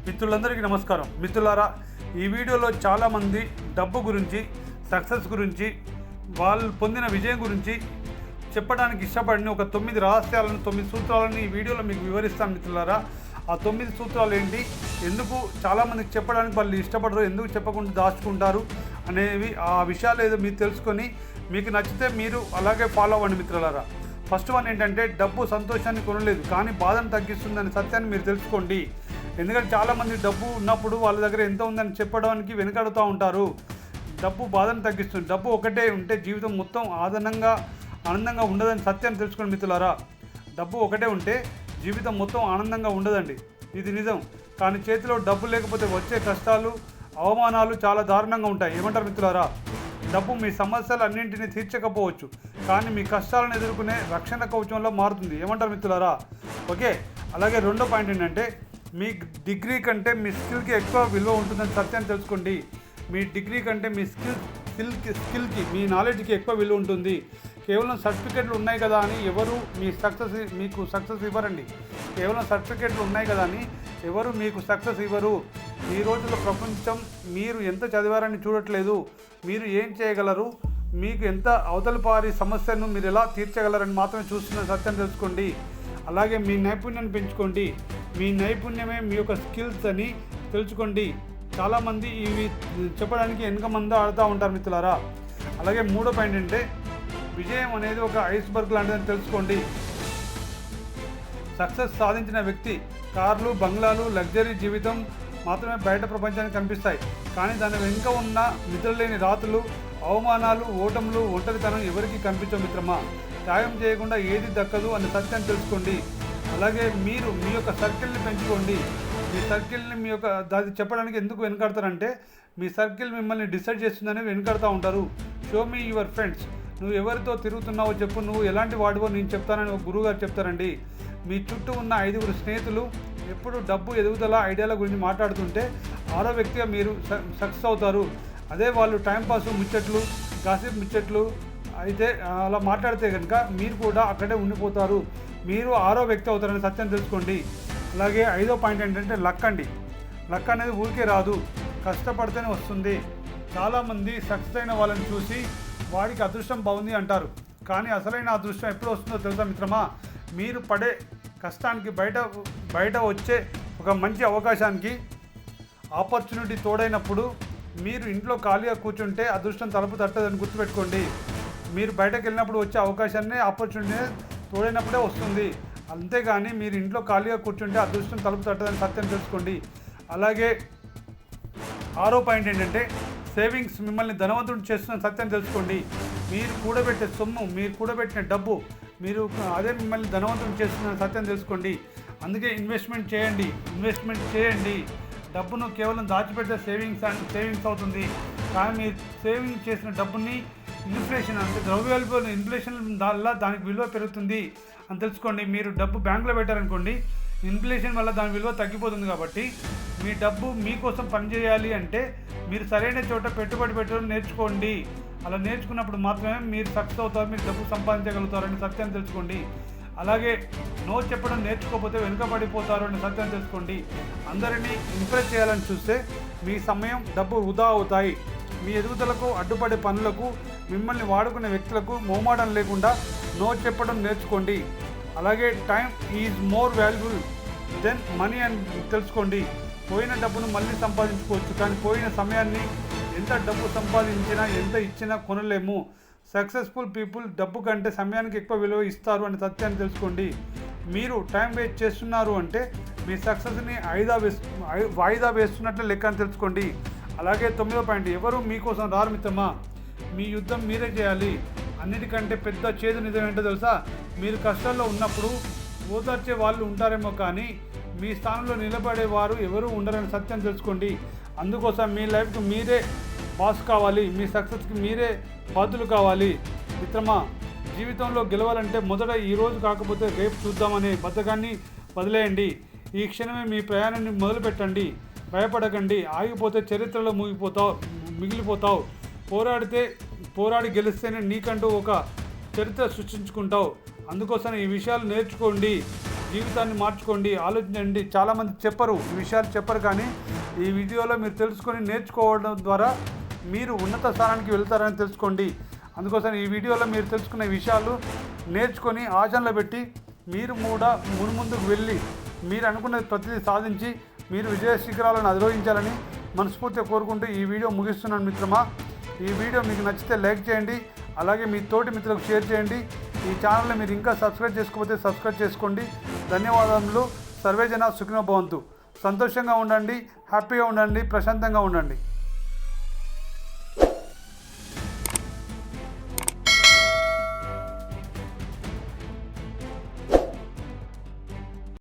మిత్రులందరికీ నమస్కారం. మిత్రులారా, ఈ వీడియోలో చాలామంది డబ్బు గురించి, సక్సెస్ గురించి, వాళ్ళు పొందిన విజయం గురించి చెప్పడానికి ఇష్టపడిన ఒక 9 రహస్యాలను, 9 సూత్రాలను ఈ వీడియోలో మీకు వివరిస్తాను. మిత్రులారా, ఆ 9 సూత్రాలు ఏంటి, ఎందుకు చాలామందికి చెప్పడానికి వాళ్ళు ఇష్టపడరు, ఎందుకు చెప్పకుండా దాచుకుంటారు అనేవి, ఆ విషయాలు ఏదో మీరు తెలుసుకొని మీకు నచ్చితే మీరు అలాగే ఫాలో అవ్వండి. మిత్రులారా, ఫస్ట్ వన్ ఏంటంటే, డబ్బు సంతోషాన్ని కొనలేదు కానీ బాధను తగ్గిస్తుందనే సత్యాన్ని మీరు తెలుసుకోండి. ఎందుకంటే చాలామంది డబ్బు ఉన్నప్పుడు వాళ్ళ దగ్గర ఎంత ఉందని చెప్పడానికి వెనుకడుతూ ఉంటారు. డబ్బు బాధను తగ్గిస్తుంది. డబ్బు ఒకటే ఉంటే జీవితం మొత్తం ఆనందంగా ఉండదని సత్యాన్ని తెలుసుకోండి. మిత్రులారా, డబ్బు ఒకటే ఉంటే జీవితం మొత్తం ఆనందంగా ఉండదండి, ఇది నిజం. కానీ చేతిలో డబ్బు లేకపోతే వచ్చే కష్టాలు, అవమానాలు చాలా దారుణంగా ఉంటాయి. ఏమంటారు మిత్రులారా? డబ్బు మీ సమస్యలు అన్నింటినీ తీర్చకపోవచ్చు, కానీ మీ కష్టాలను ఎదుర్కొనే రక్షణ కవచంలో మారుతుంది. ఏమంటారు మిత్రులారా? ఓకే. అలాగే రెండో పాయింట్ ఏంటంటే, మీ డిగ్రీ కంటే మీ స్కిల్కి ఎక్కువ విలువ ఉంటుందని సత్యాన్ని తెలుసుకోండి. మీ డిగ్రీ కంటే మీ స్కిల్కి, మీ నాలెడ్జ్కి ఎక్కువ విలువ ఉంటుంది. కేవలం సర్టిఫికెట్లు ఉన్నాయి కదా అని ఎవరు మీకు సక్సెస్ ఇవ్వరండి. కేవలం సర్టిఫికెట్లు ఉన్నాయి కదా అని ఎవరు మీకు సక్సెస్ ఇవ్వరు. ఈ రోజుల్లో ప్రపంచం మీరు ఎంత చదివారని చూడట్లేదు, మీరు ఏం చేయగలరు, మీకు ఎంత అవతల పారి సమస్యను మీరు ఎలా తీర్చగలరని మాత్రమే చూస్తున్న సత్యాన్ని తెలుసుకోండి. అలాగే మీ నైపుణ్యాన్ని పెంచుకోండి. మీ నైపుణ్యమే మీ యొక్క స్కిల్స్ అని తెలుసుకోండి. చాలామంది ఇవి చెప్పడానికి వెనుక మంది ఆడుతూ ఉంటారు మిత్రులారా. అలాగే మూడో పాయింట్ అంటే, విజయం అనేది ఒక ఐస్బర్గ్ లాంటిదని తెలుసుకోండి. సక్సెస్ సాధించిన వ్యక్తి కార్లు, బంగ్లాలు, లగ్జరీ జీవితం మాత్రమే బయట ప్రపంచానికి కనిపిస్తాయి. కానీ దాని వెనుక ఉన్న నిద్రలేని రాత్రులు, అవమానాలు, ఓటములు, ఒంటరితనం ఎవరికి కనిపించవు మిత్రమా. త్యాగం చేయకుండా ఏది దక్కదు అనే సత్యాన్ని తెలుసుకోండి. అలాగే మీరు మీ యొక్క సర్కిల్ని పెంచుకోండి. మీ సర్కిల్ని దాన్ని చెప్పడానికి ఎందుకు వెనుకడతారంటే, మీ సర్కిల్ మిమ్మల్ని డిసైడ్ చేస్తుందని వెనుకడుతూ ఉంటారు. Show me your friends. నువ్వు ఎవరితో తిరుగుతున్నావో చెప్పు, నువ్వు ఎలాంటి వాడివో నేను చెప్తానని ఒక గురువుగారు చెప్తారండి. మీ చుట్టూ ఉన్న 5 స్నేహితులు ఎప్పుడు డబ్బు, ఎదుగుదల, ఐడియాల గురించి మాట్లాడుతుంటే 6వ వ్యక్తిగా మీరు సక్సెస్ అవుతారు. అదే వాళ్ళు టైంపాస్ ముచ్చట్లు, గాసిప్ ముచ్చట్లు అయితే అలా మాట్లాడితే కనుక మీరు కూడా అక్కడే ఉండిపోతారు. మీరు 6వ వ్యక్తి అవుతారని సత్యం తెలుసుకోండి. అలాగే 5వ పాయింట్ ఏంటంటే, లక్ అండి. లక్ అనేది ఊరికే రాదు, కష్టపడితేనే వస్తుంది. చాలామంది సక్సెస్ అయిన వాళ్ళని చూసి వాడికి అదృష్టం బాగుంది అంటారు. కానీ అసలైన అదృష్టం ఎప్పుడు వస్తుందో తెలుసా మిత్రమా? మీరు పడే కష్టానికి బయట వచ్చే ఒక మంచి అవకాశానికి, ఆపర్చునిటీ తోడైనప్పుడు మీరు ఇంట్లో ఖాళీగా కూర్చుంటే అదృష్టం తలుపు తట్టదని గుర్తుపెట్టుకోండి. మీరు బయటకు వెళ్ళినప్పుడు వచ్చే అవకాశాన్ని, ఆపర్చునిటీ తోడైనప్పుడే వస్తుంది. అంతేగాని మీరు ఇంట్లో ఖాళీగా కూర్చుంటే అదృష్టం తలుపు తట్టదని సత్యం తెలుసుకోండి. అలాగే 6వ పాయింట్ ఏంటంటే, సేవింగ్స్ మిమ్మల్ని ధనవంతుడు చేస్తున్న సత్యం తెలుసుకోండి. మీరు కూడబెట్టే సొమ్ము, మీరు కూడబెట్టిన డబ్బు, అదే మిమ్మల్ని ధనవంతుడు చేస్తున్న సత్యం తెలుసుకోండి. అందుకే ఇన్వెస్ట్మెంట్ చేయండి. డబ్బును కేవలం దాచిపెడితే సేవింగ్స్ అవుతుంది. కానీ మీరు సేవింగ్ చేసిన డబ్బుని ఇన్ఫ్లేషన్, అంటే ద్రవ్యోల్బణ ఇన్ఫ్లేషన్ వల్ల దానికి విలువ పెరుగుతుంది అని తెలుసుకోండి. మీరు డబ్బు బ్యాంకులో పెట్టారనుకోండి, ఇన్ఫ్లేషన్ వల్ల దాని విలువ తగ్గిపోతుంది. కాబట్టి మీ డబ్బు మీకోసం పనిచేయాలి అంటే మీరు సరైన చోట పెట్టుబడి పెట్టడం నేర్చుకోండి. అలా నేర్చుకున్నప్పుడు మాత్రమే మీరు సక్సెస్ అవుతారు, మీరు డబ్బు సంపాదించగలుగుతారని సత్యాన్ని తెలుసుకోండి. అలాగే నో చెప్పడం నేర్చుకోకపోతే వెనుకబడిపోతారు అని సత్యాన్ని తెలుసుకోండి. అందరినీ ఇంప్రెస్ చేయాలని చూస్తే మీ సమయం, డబ్బు వృధా అవుతాయి. మీ ఎదుగుదలకు అడ్డుపడే పనులకు, మిమ్మల్ని వాడుకునే వ్యక్తులకు మొహమాటం లేకుండా నో చెప్పడం నేర్చుకోండి. అలాగే time is more valuable than money అని తెలుసుకోండి. పోయిన డబ్బును మళ్ళీ సంపాదించుకోవచ్చు, కానీ పోయిన సమయాన్ని ఎంత డబ్బు సంపాదించినా, ఎంత ఇచ్చినా కొనలేము. సక్సెస్ఫుల్ పీపుల్ డబ్బు కంటే సమయానికి ఎక్కువ విలువ ఇస్తారు అనే సత్యాన్ని తెలుసుకోండి. మీరు టైం వేస్ట్ చేస్తున్నారు అంటే మీ సక్సెస్ని వాయిదా వేస్తున్నట్లే లెక్క అని తెలుసుకోండి. అలాగే 9వ పాయింట్, ఎవరు మీకోసం రారు మిత్రమా, మీ యుద్ధం మీరే చేయాలి. అన్నిటికంటే పెద్ద చేదు నిజం ఏంటో తెలుసా? మీరు కష్టాల్లో ఉన్నప్పుడు ఓదార్చే వాళ్ళు ఉంటారేమో, కానీ మీ స్థానంలో నిలబడేవారు ఎవరు ఉండరని సత్యం తెలుసుకోండి. అందుకోసం మీ లైఫ్కి మీరే బాస్ కావాలి, మీ సక్సెస్కి మీరే బాధ్యులు కావాలి. మిత్రమా, జీవితంలో గెలవాలంటే మొదట ఈరోజు కాకపోతే రేపు చూద్దామనే బద్ధకాన్ని వదిలేయండి. ఈ క్షణమే మీ ప్రయాణాన్ని మొదలుపెట్టండి. భయపడకండి. ఆగిపోతే చరిత్రలో మిగిలిపోతావు. పోరాడి గెలిస్తేనే నీకంటూ ఒక చరిత్ర సృష్టించుకుంటావు. అందుకోసం ఈ విషయాలు నేర్చుకోండి. జీవితాన్ని మార్చుకోండి, ఆలోచించండి. చాలామంది చెప్పరు, ఈ విషయాలు చెప్పరు, కానీ ఈ వీడియోలో మీరు తెలుసుకొని నేర్చుకోవడం ద్వారా మీరు ఉన్నత స్థానానికి వెళ్తారని తెలుసుకోండి. అందుకోసం ఈ వీడియోలో మీరు తెలుసుకున్న విషయాలు నేర్చుకొని ఆచరణలో పెట్టి మీరు కూడా ముందుకు వెళ్ళి మీరు అనుకున్నది ప్రతిదీ సాధించి మీరు విజయ శిఖరాలను అధిరోహించాలని మనస్ఫూర్తిగా కోరుకుంటూ ఈ వీడియో ముగిస్తున్నాను మిత్రమా. ఈ వీడియో మీకు నచ్చితే లైక్ చేయండి, అలాగే మీ తోటి మిత్రులకు షేర్ చేయండి. ఈ ఛానల్ని మీరు ఇంకా సబ్స్క్రైబ్ చేసుకోకపోతే సబ్స్క్రైబ్ చేసుకోండి. ధన్యవాదములు. సర్వేజన సుఖినో భవంతు. సంతోషంగా ఉండండి, హ్యాపీగా ఉండండి, ప్రశాంతంగా ఉండండి.